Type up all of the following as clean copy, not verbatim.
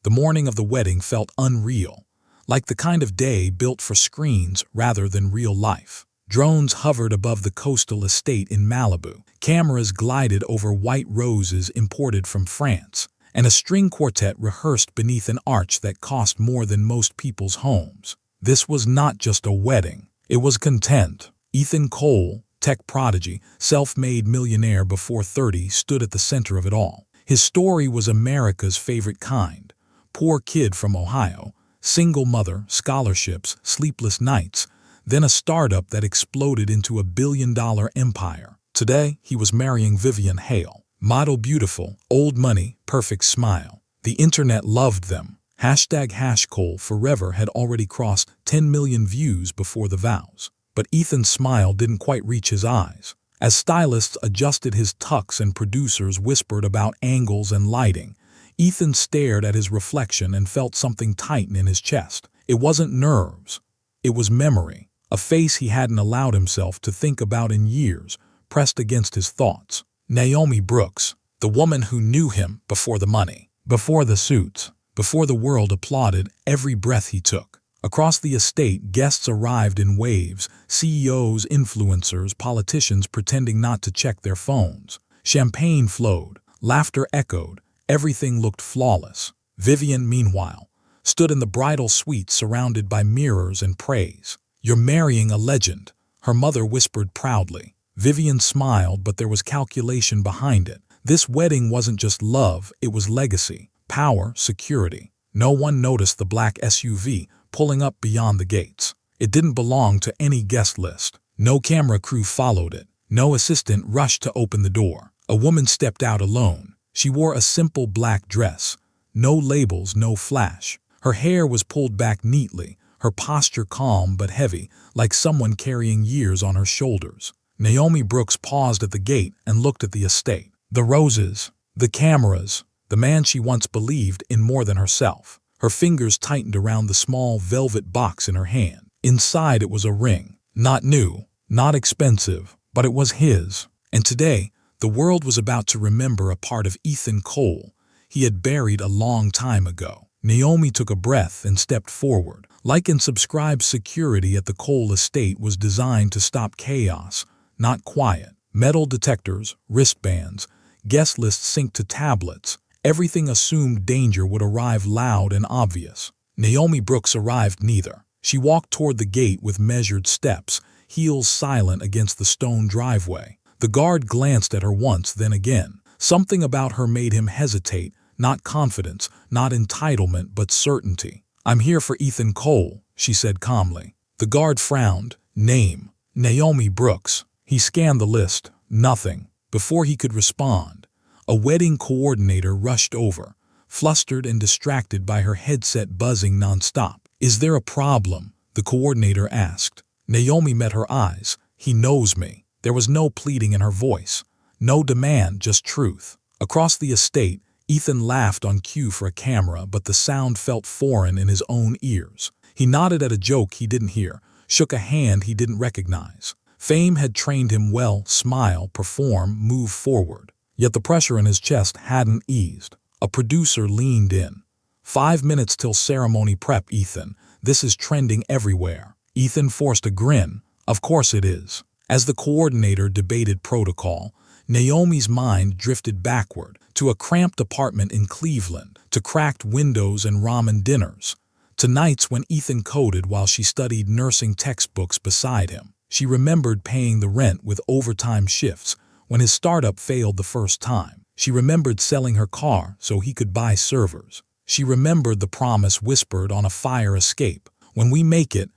The morning of the wedding felt unreal, like the kind of day built for screens rather than real life. Drones hovered above the coastal estate in Malibu. Cameras glided over white roses imported from France, and a string quartet rehearsed beneath an arch that cost more than most people's homes. This was not just a wedding. It was content. Ethan Cole, tech prodigy, self-made millionaire before 30, stood at the center of it all. His story was America's favorite kind. Poor kid from Ohio, single mother, scholarships, sleepless nights, then a startup that exploded into a billion-dollar empire. Today, he was marrying Vivian Hale. Model beautiful, old money, perfect smile. The internet loved them. #HashCole forever had already crossed 10 million views before the vows. But Ethan's smile didn't quite reach his eyes. As stylists adjusted his tux and producers whispered about angles and lighting, Ethan stared at his reflection and felt something tighten in his chest. It wasn't nerves. It was memory. A face he hadn't allowed himself to think about in years, pressed against his thoughts. Naomi Brooks, the woman who knew him before the money, before the suits, before the world applauded every breath he took. Across the estate, guests arrived in waves, CEOs, influencers, politicians pretending not to check their phones. Champagne flowed, laughter echoed, everything looked flawless. Vivian, meanwhile, stood in the bridal suite surrounded by mirrors and praise. "You're marrying a legend," her mother whispered proudly. Vivian smiled, but there was calculation behind it. This wedding wasn't just love, it was legacy, power, security. No one noticed the black SUV pulling up beyond the gates. It didn't belong to any guest list. No camera crew followed it. No assistant rushed to open the door. A woman stepped out alone. She wore a simple black dress. No labels, no flash. Her hair was pulled back neatly, her posture calm but heavy, like someone carrying years on her shoulders. Naomi Brooks paused at the gate and looked at the estate. The roses, the cameras, the man she once believed in more than herself. Her fingers tightened around the small velvet box in her hand. Inside it was a ring. Not new, not expensive, but it was his. And today, the world was about to remember a part of Ethan Cole he had buried a long time ago. Naomi took a breath and stepped forward. Like and subscribe security at the Cole estate was designed to stop chaos, not quiet. Metal detectors, wristbands, guest lists synced to tablets. Everything assumed danger would arrive loud and obvious. Naomi Brooks arrived neither. She walked toward the gate with measured steps, heels silent against the stone driveway. The guard glanced at her once, then again. Something about her made him hesitate, not confidence, not entitlement, but certainty. "I'm here for Ethan Cole," she said calmly. The guard frowned. "Name?" "Naomi Brooks." He scanned the list. Nothing. Before he could respond, a wedding coordinator rushed over, flustered and distracted by her headset buzzing nonstop. "Is there a problem?" the coordinator asked. Naomi met her eyes. "He knows me." There was no pleading in her voice, no demand, just truth. Across the estate, Ethan laughed on cue for a camera, but the sound felt foreign in his own ears. He nodded at a joke he didn't hear, shook a hand he didn't recognize. Fame had trained him well: smile, perform, move forward. Yet the pressure in his chest hadn't eased. A producer leaned in. "5 minutes till ceremony prep, Ethan. This is trending everywhere." Ethan forced a grin. "Of course it is." As the coordinator debated protocol, Naomi's mind drifted backward to a cramped apartment in Cleveland, to cracked windows and ramen dinners, to nights when Ethan coded while she studied nursing textbooks beside him. She remembered paying the rent with overtime shifts when his startup failed the first time. She remembered selling her car so he could buy servers. She remembered the promise whispered on a fire escape: "When we make it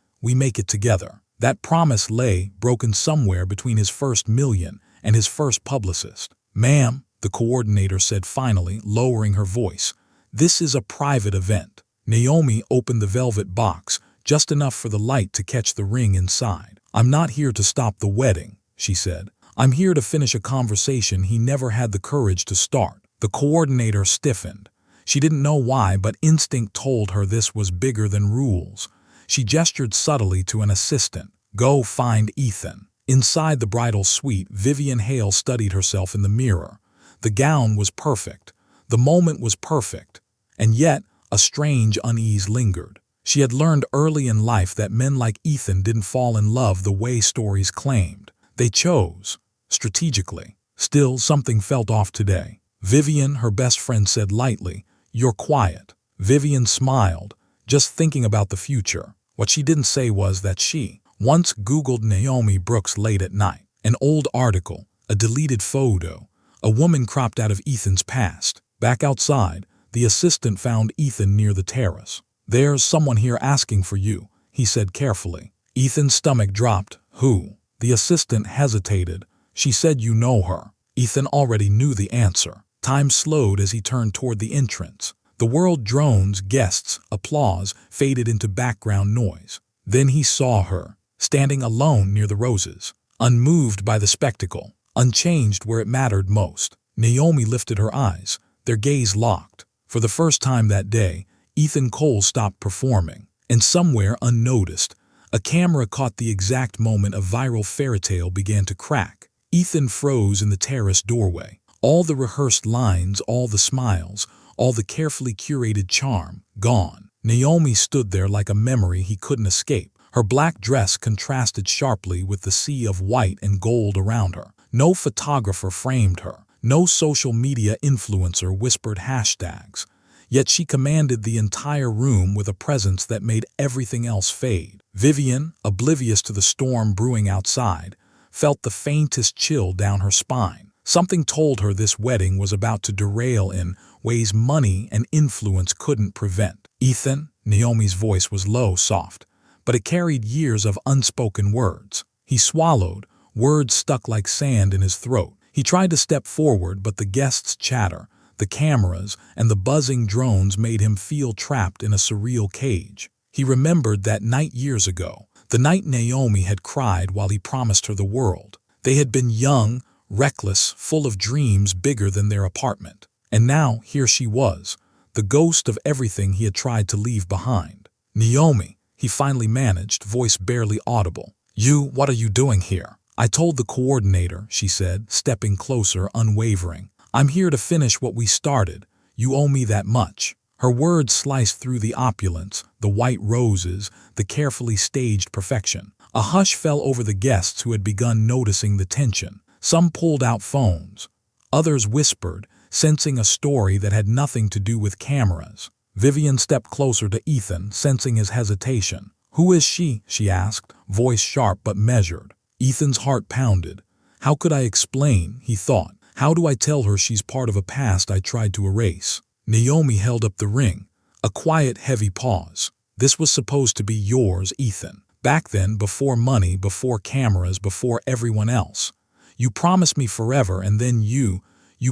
together." That promise lay, broken somewhere between his first million and his first publicist. "Ma'am," the coordinator said finally, lowering her voice, "this is a private event." Naomi opened the velvet box, just enough for the light to catch the ring inside. "I'm not here to stop the wedding," she said. "I'm here to finish a conversation he never had the courage to start." The coordinator stiffened. She didn't know why, but instinct told her this was bigger than rules. She gestured subtly to an assistant. "Go find Ethan." Inside the bridal suite, Vivian Hale studied herself in the mirror. The gown was perfect. The moment was perfect. And yet, A strange unease lingered. She had learned early in life that men like Ethan didn't fall in love the way stories claimed. They chose, strategically. Still, something felt off today. "Vivian," her best friend said lightly, "you're quiet." Vivian smiled, just thinking about the future. What she didn't say was that she once Googled Naomi Brooks late at night. An old article, a deleted photo, a woman cropped out of Ethan's past. Back outside, the assistant found Ethan near the terrace. "There's someone here asking for you," he said carefully. Ethan's stomach dropped. "Who?" The assistant hesitated. "She said you know her." Ethan already knew the answer. Time slowed as he turned toward the entrance. The world, drones, guests, applause faded into background noise. Then he saw her, standing alone near the roses, unmoved by the spectacle, unchanged where it mattered most. Naomi lifted her eyes, their gaze locked. For the first time that day, Ethan Cole stopped performing, and somewhere unnoticed, a camera caught the exact moment a viral fairytale began to crack. Ethan froze in the terrace doorway. All the rehearsed lines, all the smiles, all the carefully curated charm, gone. Naomi stood there like a memory he couldn't escape. Her black dress contrasted sharply with the sea of white and gold around her. No photographer framed her. No social media influencer whispered hashtags. Yet she commanded the entire room with a presence that made everything else fade. Vivian, oblivious to the storm brewing outside, felt the faintest chill down her spine. Something told her this wedding was about to derail in ways money and influence couldn't prevent. "Ethan," Naomi's voice was low, soft, but it carried years of unspoken words. He swallowed, words stuck like sand in his throat. He tried to step forward, but the guests' chatter, the cameras, and the buzzing drones made him feel trapped in a surreal cage. He remembered that night years ago, the night Naomi had cried while he promised her the world. They had been young, reckless, full of dreams bigger than their apartment. And now, here she was, the ghost of everything he had tried to leave behind. "Naomi," he finally managed, voice barely audible. What are you doing here?" "I told the coordinator," she said, stepping closer, unwavering. "I'm here to finish what we started. You owe me that much." Her words sliced through the opulence, the white roses, the carefully staged perfection. A hush fell over the guests who had begun noticing the tension. Some pulled out phones. Others whispered, sensing a story that had nothing to do with cameras. Vivian stepped closer to Ethan, sensing his hesitation. "Who is she?" she asked, voice sharp but measured. Ethan's heart pounded. "How could I explain?" he thought. "How do I tell her she's part of a past I tried to erase?" Naomi held up the ring. A quiet, heavy pause. "This was supposed to be yours, Ethan. Back then, before money, before cameras, before everyone else. You promised me forever, and then you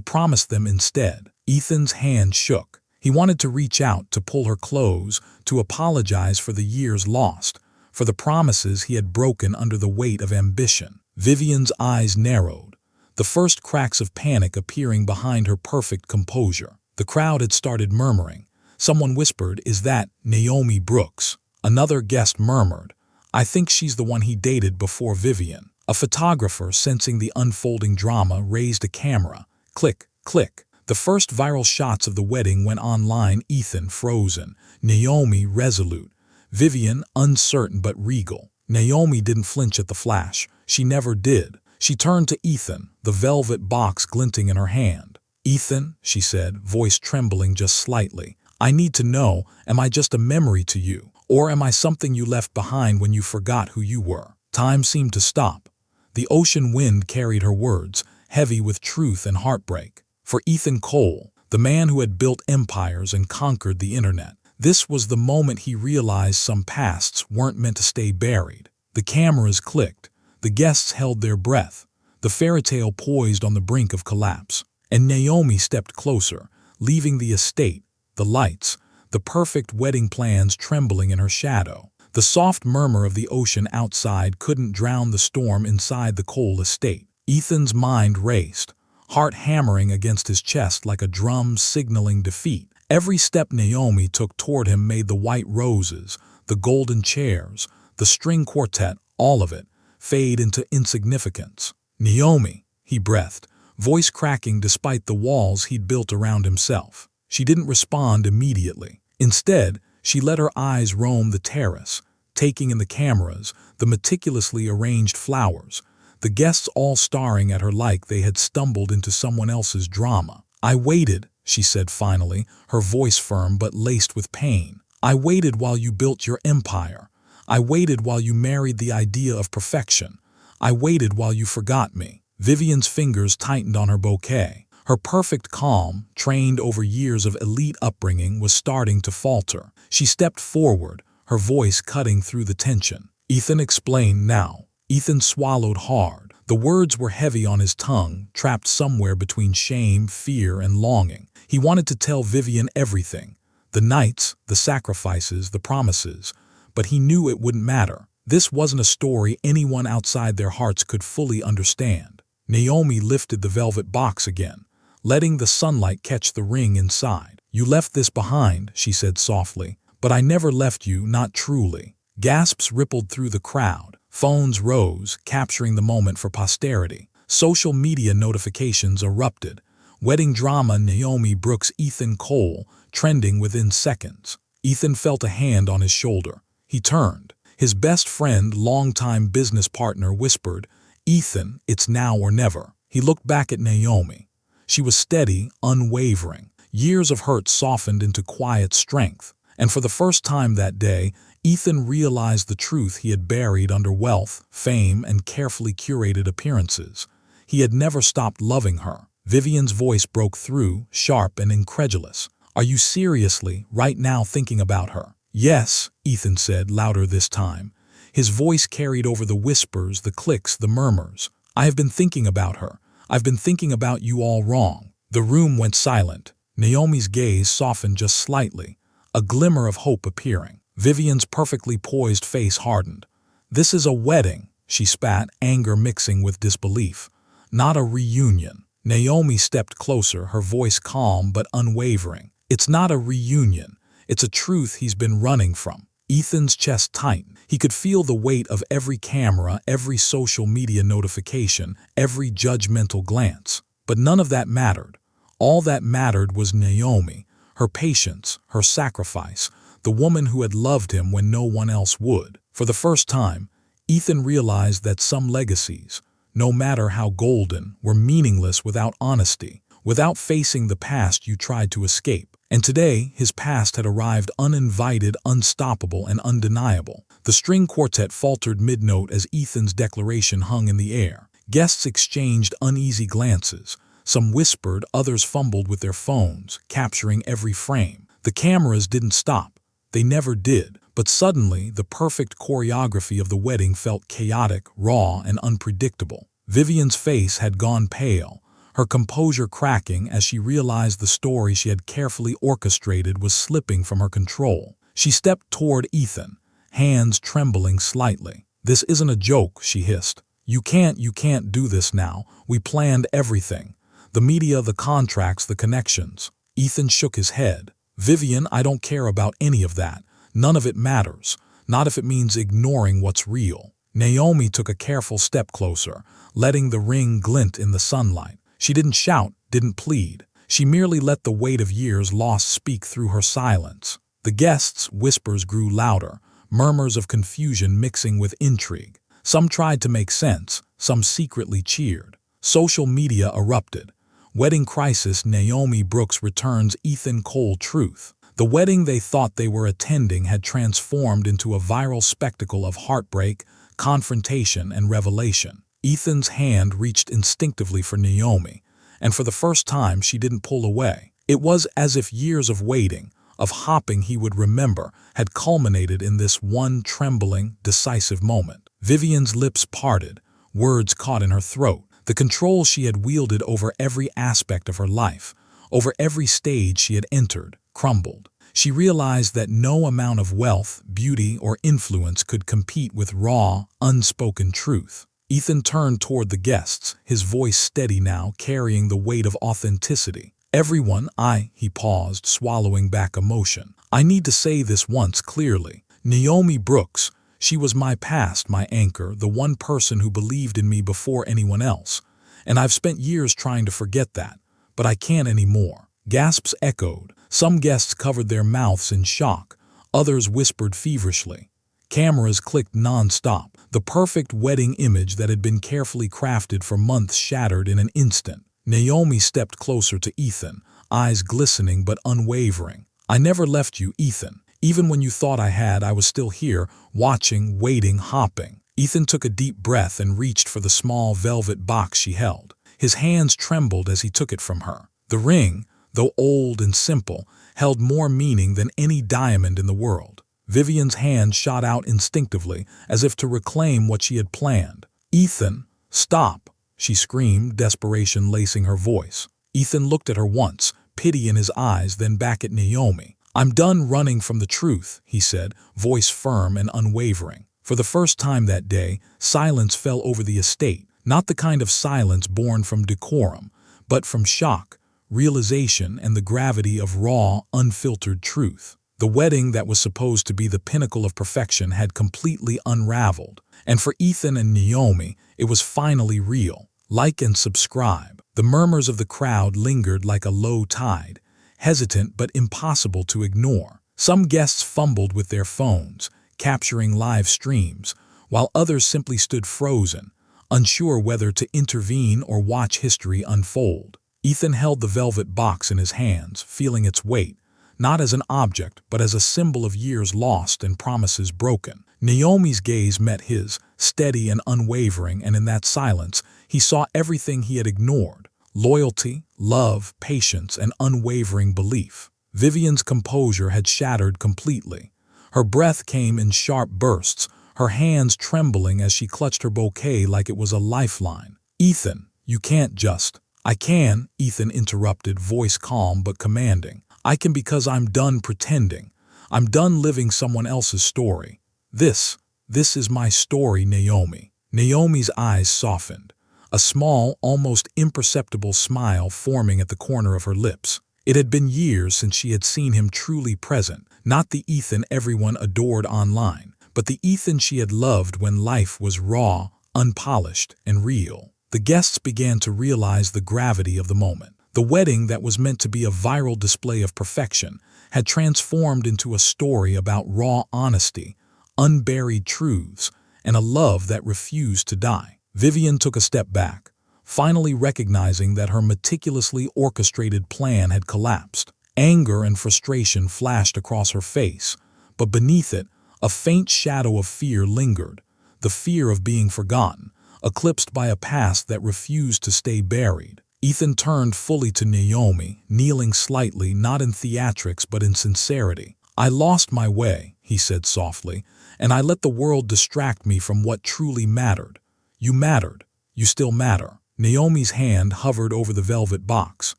promised them instead." Ethan's hand shook. He wanted to reach out, to pull her close, to apologize for the years lost, for the promises he had broken under the weight of ambition. Vivian's eyes narrowed, the first cracks of panic appearing behind her perfect composure. The crowd had started murmuring. Someone whispered, "Is that Naomi Brooks?" Another guest murmured, "I think she's the one he dated before Vivian." A photographer, sensing the unfolding drama, raised a camera. Click, click. The first viral shots of the wedding went online. Ethan frozen, Naomi resolute, Vivian uncertain but regal. Naomi didn't flinch at the flash. She never did. She turned to Ethan, the velvet box glinting in her hand. "Ethan," she said, voice trembling just slightly, "I need to know, am I just a memory to you? Or am I something you left behind when you forgot who you were?" Time seemed to stop. The ocean wind carried her words, heavy with truth and heartbreak. For Ethan Cole, the man who had built empires and conquered the internet, this was the moment he realized some pasts weren't meant to stay buried. The cameras clicked. The guests held their breath. The fairytale poised on the brink of collapse. And Naomi stepped closer, leaving the estate, the lights, the perfect wedding plans trembling in her shadow. The soft murmur of the ocean outside couldn't drown the storm inside the Cole estate. Ethan's mind raced, heart hammering against his chest like a drum signaling defeat. Every step Naomi took toward him made the white roses, the golden chairs, the string quartet, all of it, fade into insignificance. "Naomi," he breathed, voice cracking despite the walls he'd built around himself. She didn't respond immediately. Instead, she let her eyes roam the terrace, taking in the cameras, the meticulously arranged flowers, the guests all staring at her like they had stumbled into someone else's drama. "I waited," she said finally, her voice firm but laced with pain. "I waited while you built your empire. I waited while you married the idea of perfection. I waited while you forgot me." Vivian's fingers tightened on her bouquet. Her perfect calm, trained over years of elite upbringing, was starting to falter. She stepped forward, her voice cutting through the tension. "Ethan, explain now." Ethan swallowed hard. The words were heavy on his tongue, trapped somewhere between shame, fear, and longing. He wanted to tell Vivian everything. The nights, the sacrifices, the promises. But he knew it wouldn't matter. This wasn't a story anyone outside their hearts could fully understand. Naomi lifted the velvet box again, letting the sunlight catch the ring inside. "You left this behind," she said softly, "but I never left you, not truly." Gasps rippled through the crowd. Phones rose, capturing the moment for posterity. Social media notifications erupted. Wedding drama Naomi Brooks Ethan Cole, trending within seconds. Ethan felt a hand on his shoulder. He turned. His best friend, longtime business partner, whispered, "Ethan, it's now or never." He looked back at Naomi. She was steady, unwavering. Years of hurt softened into quiet strength. And for the first time that day, Ethan realized the truth he had buried under wealth, fame, and carefully curated appearances. He had never stopped loving her. Vivian's voice broke through, sharp and incredulous. "Are you seriously, right now, thinking about her?" "Yes," Ethan said, louder this time. His voice carried over the whispers, the clicks, the murmurs. "I have been thinking about her. I've been thinking about you all wrong." The room went silent. Naomi's gaze softened just slightly, a glimmer of hope appearing. Vivian's perfectly poised face hardened. "This is a wedding," she spat, anger mixing with disbelief. "Not a reunion." Naomi stepped closer, her voice calm but unwavering. "It's not a reunion. It's a truth he's been running from." Ethan's chest tightened. He could feel the weight of every camera, every social media notification, every judgmental glance. But none of that mattered. All that mattered was Naomi, her patience, her sacrifice, the woman who had loved him when no one else would. For the first time, Ethan realized that some legacies, no matter how golden, were meaningless without honesty, without facing the past you tried to escape. And today, his past had arrived uninvited, unstoppable, and undeniable. The string quartet faltered mid-note as Ethan's declaration hung in the air. Guests exchanged uneasy glances. Some whispered, others fumbled with their phones, capturing every frame. The cameras didn't stop. They never did. But suddenly, the perfect choreography of the wedding felt chaotic, raw, and unpredictable. Vivian's face had gone pale, her composure cracking as she realized the story she had carefully orchestrated was slipping from her control. She stepped toward Ethan, hands trembling slightly. "This isn't a joke," she hissed. You can't do this now. We planned everything. The media, the contracts, the connections." Ethan shook his head. "Vivian, I don't care about any of that. None of it matters. Not if it means ignoring what's real." Naomi took a careful step closer, letting the ring glint in the sunlight. She didn't shout, didn't plead. She merely let the weight of years lost speak through her silence. The guests' whispers grew louder, murmurs of confusion mixing with intrigue. Some tried to make sense, some secretly cheered. Social media erupted. Wedding crisis Naomi Brooks returns Ethan Cole truth. The wedding they thought they were attending had transformed into a viral spectacle of heartbreak, confrontation, and revelation. Ethan's hand reached instinctively for Naomi, and for the first time she didn't pull away. It was as if years of waiting, of hopping he would remember, had culminated in this one trembling, decisive moment. Vivian's lips parted, words caught in her throat. The control she had wielded over every aspect of her life, over every stage she had entered, crumbled. She realized that no amount of wealth, beauty, or influence could compete with raw, unspoken truth. Ethan turned toward the guests, his voice steady now, carrying the weight of authenticity. "Everyone, he paused, swallowing back emotion. "I need to say this once clearly. Naomi Brooks, she was my past, my anchor, the one person who believed in me before anyone else. And I've spent years trying to forget that, but I can't anymore." Gasps echoed. Some guests covered their mouths in shock, others whispered feverishly. Cameras clicked non-stop. The perfect wedding image that had been carefully crafted for months shattered in an instant. Naomi stepped closer to Ethan, eyes glistening but unwavering. "I never left you, Ethan. Even when you thought I had, I was still here, watching, waiting, hopping." Ethan took a deep breath and reached for the small velvet box she held. His hands trembled as he took it from her. The ring, though old and simple, held more meaning than any diamond in the world. Vivian's hand shot out instinctively, as if to reclaim what she had planned. "Ethan, stop!" she screamed, desperation lacing her voice. Ethan looked at her once, pity in his eyes, then back at Naomi. "I'm done running from the truth," he said, voice firm and unwavering. For the first time that day, silence fell over the estate, not the kind of silence born from decorum, but from shock, realization, and the gravity of raw, unfiltered truth. The wedding that was supposed to be the pinnacle of perfection had completely unraveled, and for Ethan and Naomi, it was finally real. Like and subscribe. The murmurs of the crowd lingered like a low tide, hesitant but impossible to ignore. Some guests fumbled with their phones, capturing live streams, while others simply stood frozen, unsure whether to intervene or watch history unfold. Ethan held the velvet box in his hands, feeling its weight, not as an object, but as a symbol of years lost and promises broken. Naomi's gaze met his, steady and unwavering, and in that silence, he saw everything he had ignored: loyalty, love, patience, and unwavering belief. Vivian's composure had shattered completely. Her breath came in sharp bursts, her hands trembling as she clutched her bouquet like it was a lifeline. "Ethan, you can't just—" "I can," Ethan interrupted, voice calm but commanding. "I can because I'm done pretending. I'm done living someone else's story. This is my story, Naomi." Naomi's eyes softened, a small, almost imperceptible smile forming at the corner of her lips. It had been years since she had seen him truly present, not the Ethan everyone adored online, but the Ethan she had loved when life was raw, unpolished, and real. The guests began to realize the gravity of the moment. The wedding that was meant to be a viral display of perfection had transformed into a story about raw honesty, unburied truths, and a love that refused to die. Vivian took a step back, finally recognizing that her meticulously orchestrated plan had collapsed. Anger and frustration flashed across her face, but beneath it, a faint shadow of fear lingered, the fear of being forgotten, eclipsed by a past that refused to stay buried. Ethan turned fully to Naomi, kneeling slightly, not in theatrics but in sincerity. "I lost my way," he said softly, "and I let the world distract me from what truly mattered. You mattered. You still matter." Naomi's hand hovered over the velvet box.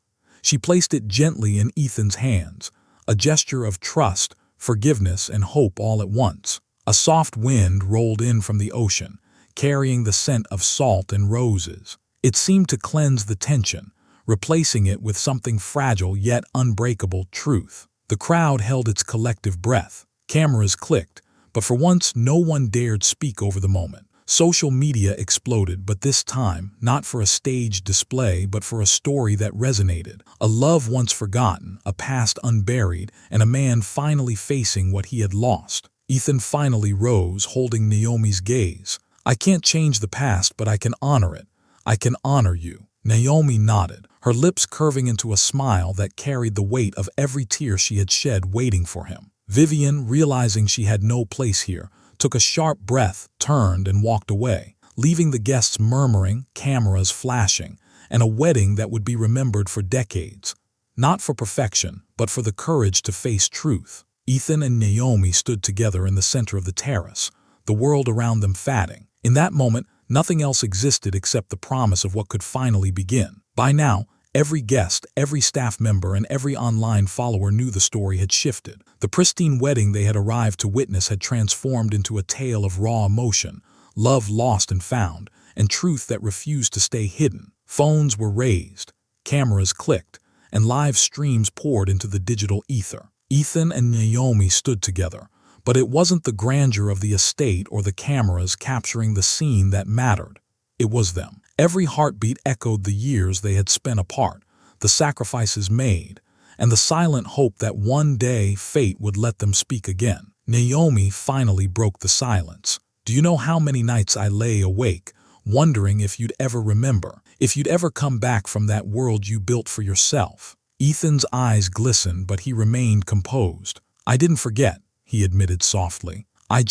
She placed it gently in Ethan's hands, a gesture of trust, forgiveness, and hope all at once. A soft wind rolled in from the ocean, carrying the scent of salt and roses. It seemed to cleanse the tension, replacing it with something fragile yet unbreakable: truth. The crowd held its collective breath. Cameras clicked, but for once no one dared speak over the moment. Social media exploded, but this time, not for a staged display, but for a story that resonated. A love once forgotten, a past unburied, and a man finally facing what he had lost. Ethan finally rose, holding Naomi's gaze. "I can't change the past, but I can honor it. I can honor you." Naomi nodded, her lips curving into a smile that carried the weight of every tear she had shed waiting for him. Vivian, realizing she had no place here, took a sharp breath, turned, and walked away, leaving the guests murmuring, cameras flashing, and a wedding that would be remembered for decades. Not for perfection, but for the courage to face truth. Ethan and Naomi stood together in the center of the terrace, the world around them fatting. In that moment, nothing else existed except the promise of what could finally begin. By now, every guest, every staff member, and every online follower knew the story had shifted. The pristine wedding they had arrived to witness had transformed into a tale of raw emotion, love lost and found, and truth that refused to stay hidden. Phones were raised, cameras clicked, and live streams poured into the digital ether. Ethan and Naomi stood together, but it wasn't the grandeur of the estate or the cameras capturing the scene that mattered. It was them. Every heartbeat echoed the years they had spent apart, the sacrifices made, and the silent hope that one day fate would let them speak again. Naomi finally broke the silence. "Do you know how many nights I lay awake, wondering if you'd ever remember, if you'd ever come back from that world you built for yourself?" Ethan's eyes glistened, but he remained composed. "I didn't forget," he admitted softly. I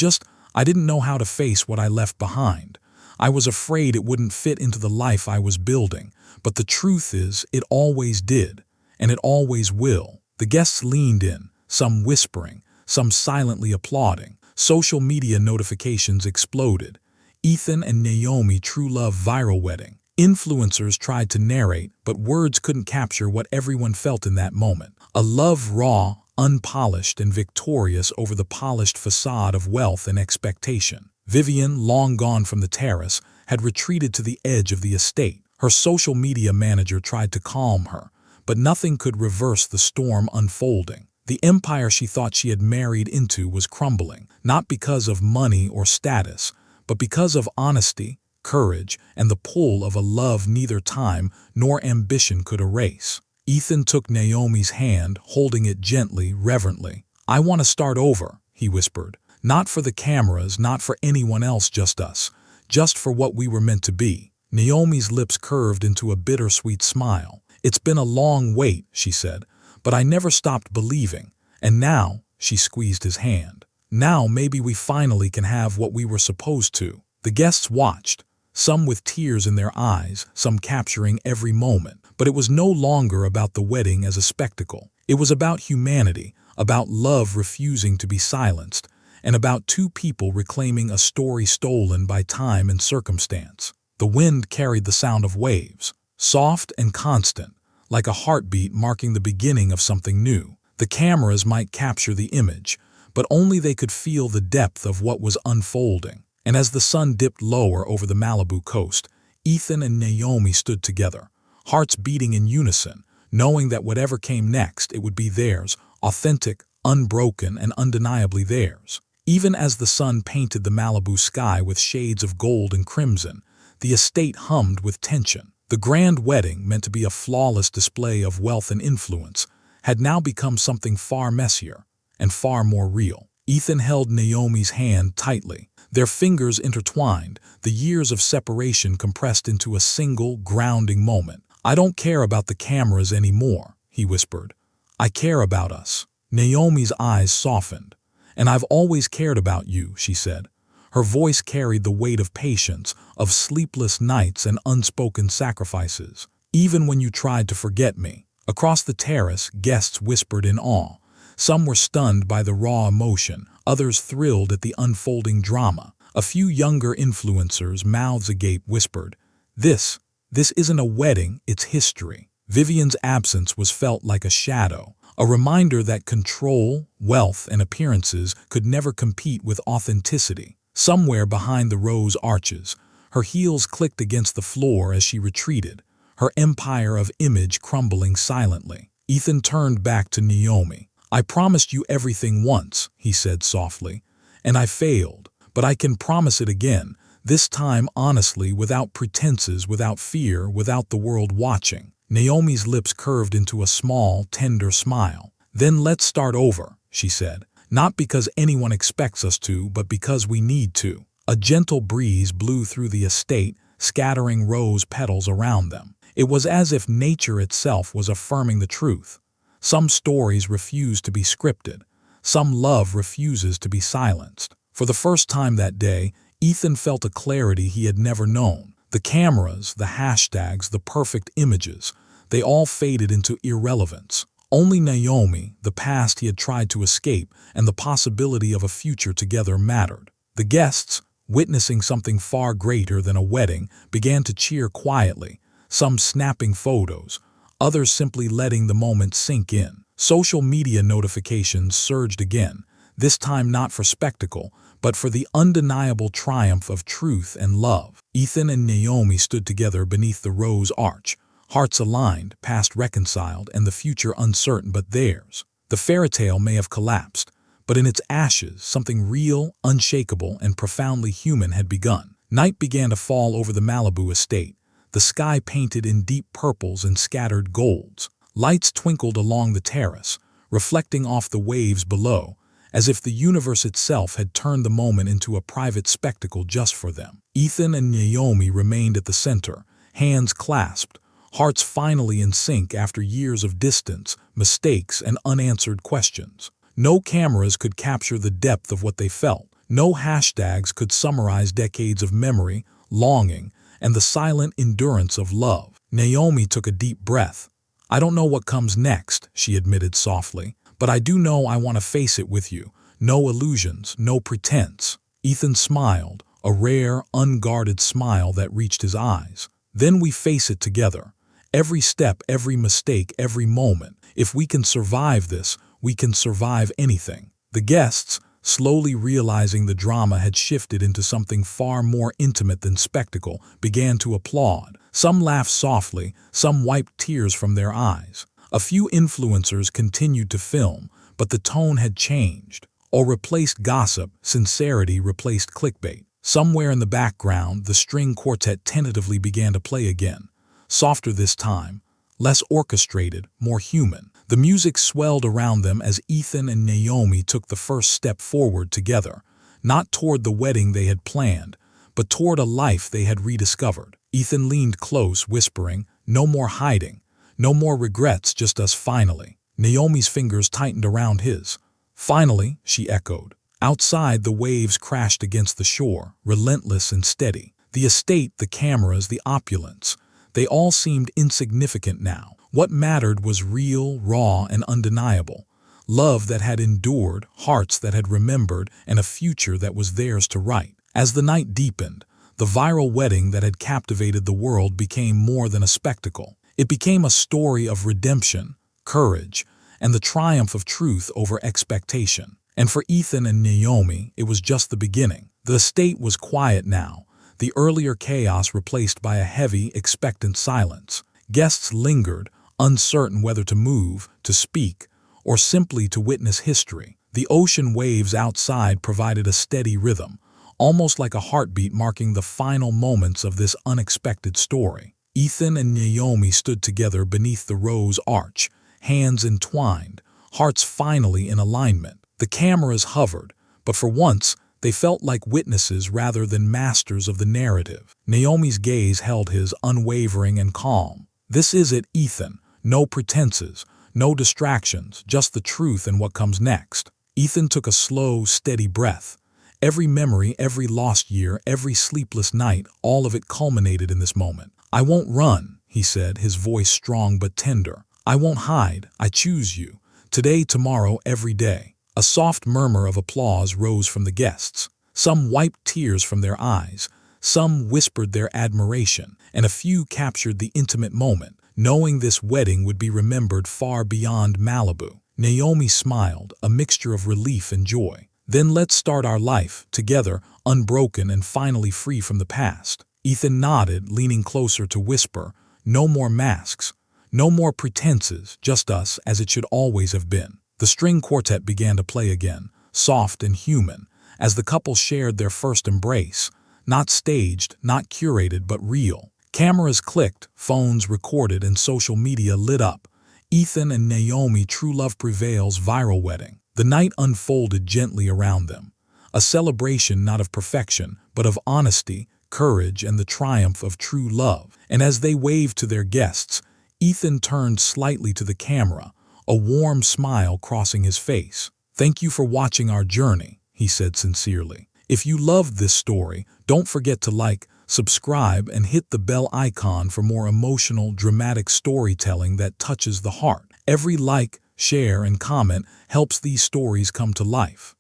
didn't know how to face what I left behind. I was afraid it wouldn't fit into the life I was building, but the truth is, it always did, and it always will." The guests leaned in, some whispering, some silently applauding. Social media notifications exploded. Ethan and Naomi true love viral wedding. Influencers tried to narrate, but words couldn't capture what everyone felt in that moment. A love raw, unpolished, and victorious over the polished facade of wealth and expectation. Vivian, long gone from the terrace, had retreated to the edge of the estate. Her social media manager tried to calm her, but nothing could reverse the storm unfolding. The empire she thought she had married into was crumbling, not because of money or status, but because of honesty, courage, and the pull of a love neither time nor ambition could erase. Ethan took Naomi's hand, holding it gently, reverently. "I want to start over," he whispered. "Not for the cameras, not for anyone else, just us. Just for what we were meant to be." Naomi's lips curved into a bittersweet smile. "It's been a long wait," she said, "but I never stopped believing. And now," she squeezed his hand, "now maybe we finally can have what we were supposed to." The guests watched, some with tears in their eyes, some capturing every moment. But it was no longer about the wedding as a spectacle. It was about humanity, about love refusing to be silenced, and about two people reclaiming a story stolen by time and circumstance. The wind carried the sound of waves, soft and constant, like a heartbeat marking the beginning of something new. The cameras might capture the image, but only they could feel the depth of what was unfolding. And as the sun dipped lower over the Malibu coast, Ethan and Naomi stood together, hearts beating in unison, knowing that whatever came next, it would be theirs, authentic, unbroken, and undeniably theirs. Even as the sun painted the Malibu sky with shades of gold and crimson, the estate hummed with tension. The grand wedding, meant to be a flawless display of wealth and influence, had now become something far messier and far more real. Ethan held Naomi's hand tightly, their fingers intertwined, the years of separation compressed into a single, grounding moment. "I don't care about the cameras anymore," he whispered. "I care about us." Naomi's eyes softened. "And I've always cared about you," she said. Her voice carried the weight of patience, of sleepless nights and unspoken sacrifices. "Even when you tried to forget me." Across the terrace, guests whispered in awe. Some were stunned by the raw emotion, others thrilled at the unfolding drama. A few younger influencers, mouths agape, whispered, This isn't a wedding, it's history." Vivian's absence was felt like a shadow, a reminder that control, wealth, and appearances could never compete with authenticity. Somewhere behind the rose arches, her heels clicked against the floor as she retreated, her empire of image crumbling silently. Ethan turned back to Naomi. "I promised you everything once," he said softly, "and I failed, but I can promise it again, this time honestly, without pretenses, without fear, without the world watching." Naomi's lips curved into a small, tender smile. "Then let's start over," she said, "not because anyone expects us to, but because we need to." A gentle breeze blew through the estate, scattering rose petals around them. It was as if nature itself was affirming the truth. Some stories refuse to be scripted. Some love refuses to be silenced. For the first time that day, Ethan felt a clarity he had never known. The cameras, the hashtags, the perfect images, they all faded into irrelevance. Only Naomi, the past he had tried to escape, and the possibility of a future together mattered. The guests, witnessing something far greater than a wedding, began to cheer quietly, some snapping photos, others simply letting the moment sink in. Social media notifications surged again, this time not for spectacle, but for the undeniable triumph of truth and love. Ethan and Naomi stood together beneath the rose arch, hearts aligned, past reconciled, and the future uncertain but theirs. The fairy tale may have collapsed, but in its ashes, something real, unshakable, and profoundly human had begun. Night began to fall over the Malibu estate, the sky painted in deep purples and scattered golds. Lights twinkled along the terrace, reflecting off the waves below, as if the universe itself had turned the moment into a private spectacle just for them. Ethan and Naomi remained at the center, hands clasped, hearts finally in sync after years of distance, mistakes, and unanswered questions. No cameras could capture the depth of what they felt. No hashtags could summarize decades of memory, longing, and the silent endurance of love. Naomi took a deep breath. "I don't know what comes next," she admitted softly, "but I do know I want to face it with you. No illusions, no pretense." Ethan smiled, a rare, unguarded smile that reached his eyes. "Then we face it together. Every step, every mistake, every moment. If we can survive this, we can survive anything." The guests, slowly realizing the drama had shifted into something far more intimate than spectacle, began to applaud. Some laughed softly, some wiped tears from their eyes. A few influencers continued to film, but the tone had changed. Or replaced gossip, sincerity replaced clickbait. Somewhere in the background, the string quartet tentatively began to play again. Softer this time, less orchestrated, more human. The music swelled around them as Ethan and Naomi took the first step forward together, not toward the wedding they had planned, but toward a life they had rediscovered. Ethan leaned close, whispering, "No more hiding, no more regrets, just us finally." Naomi's fingers tightened around his. "Finally," she echoed. Outside, the waves crashed against the shore, relentless and steady. The estate, the cameras, the opulence, they all seemed insignificant now. What mattered was real, raw, and undeniable. Love that had endured, hearts that had remembered, and a future that was theirs to write. As the night deepened, the viral wedding that had captivated the world became more than a spectacle. It became a story of redemption, courage, and the triumph of truth over expectation. And for Ethan and Naomi, it was just the beginning. The estate was quiet now, the earlier chaos replaced by a heavy, expectant silence. Guests lingered, uncertain whether to move, to speak, or simply to witness history. The ocean waves outside provided a steady rhythm, almost like a heartbeat marking the final moments of this unexpected story. Ethan and Naomi stood together beneath the rose arch, hands entwined, hearts finally in alignment. The cameras hovered, but for once, they felt like witnesses rather than masters of the narrative. Naomi's gaze held his, unwavering and calm. "This is it, Ethan. No pretenses, no distractions, just the truth and what comes next." Ethan took a slow, steady breath. Every memory, every lost year, every sleepless night, all of it culminated in this moment. "I won't run," he said, his voice strong but tender. "I won't hide. I choose you. Today, tomorrow, every day." A soft murmur of applause rose from the guests. Some wiped tears from their eyes, some whispered their admiration, and a few captured the intimate moment, knowing this wedding would be remembered far beyond Malibu. Naomi smiled, a mixture of relief and joy. "Then let's start our life, together, unbroken and finally free from the past." Ethan nodded, leaning closer to whisper, "No more masks, no more pretenses, just us as it should always have been." The string quartet began to play again, soft and human, as the couple shared their first embrace, not staged, not curated, but real. Cameras clicked, phones recorded, and social media lit up. Ethan and Naomi True Love Prevails viral wedding. The night unfolded gently around them, a celebration not of perfection, but of honesty, courage, and the triumph of true love. And as they waved to their guests, Ethan turned slightly to the camera, a warm smile crossing his face. "Thank you for watching our journey," he said sincerely. "If you loved this story, don't forget to like, subscribe, and hit the bell icon for more emotional, dramatic storytelling that touches the heart. Every like, share, and comment helps these stories come to life."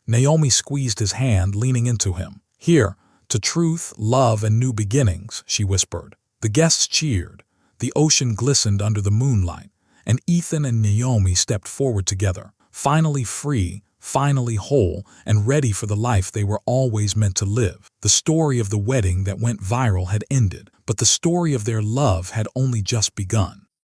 Naomi squeezed his hand, leaning into him. "Here, to truth, love, and new beginnings," she whispered. The guests cheered. The ocean glistened under the moonlight, and Ethan and Naomi stepped forward together, finally free, finally whole, and ready for the life they were always meant to live. The story of the wedding that went viral had ended, but the story of their love had only just begun.